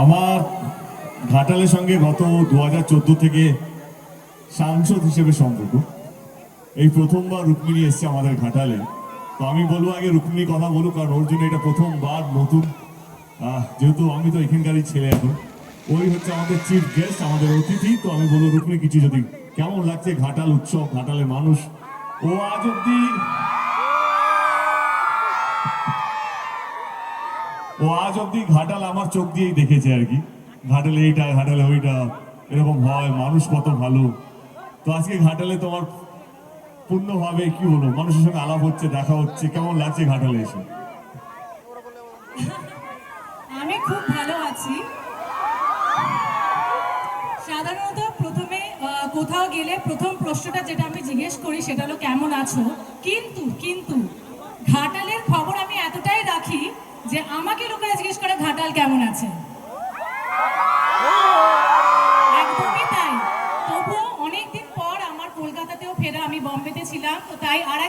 আমার ঘাটালের সঙ্গে গত 2014 থেকে সাংসদ হিসেবে সম্পর্ক। এই প্রথমবার রুক্মিণী এসছে আমাদের ঘাটালে। তো আমি বলবো আগে রুক্মিণী কথা বলুক, কারণ ওর জন্য এটা প্রথমবার নতুন। যেহেতু আমি তো এখানকারই ছেলে, এখন ওই হচ্ছে আমাদের চিফ গেস্ট, আমাদের অতিথি। তো আমি বলবো রুক্মিণী কিছু যদি, কেমন লাগছে ঘাটাল উৎসব, ঘাটালের মানুষ। ও আজ অব্দি ঘাটাল আমার চোখ দিয়েই দেখেছে আর কি। ঘাটালে এইটা, ঘাটালে ওইটা, এরকম হয়, মানুষ কত ভালো। তো আজকে ঘাটালে তোমার পূর্ণভাবে কি বলবো, মানুষের সঙ্গে আলাপ হচ্ছে, দেখা হচ্ছে, কেমন লাগছে ঘাটালে এসে? আমি খুব ভালো আছি। সাধারণত প্রথমে কোথাও গেলে প্রথম প্রশ্নটা যেটা আমি জিজ্ঞেস করি সেটা হলো কেমন আছো। কিন্তু কিন্তু ঘাটালের খবর আমি এতটাই রাখি যে আমাকে লোকেরা জিজ্ঞেস করে ঘাটাল কেমন আছে। একদমই তাই। তবুও অনেকদিন পর আমার কলকাতাতেও ফেরা, আমি বম্বেতে ছিলাম, তো তাই আর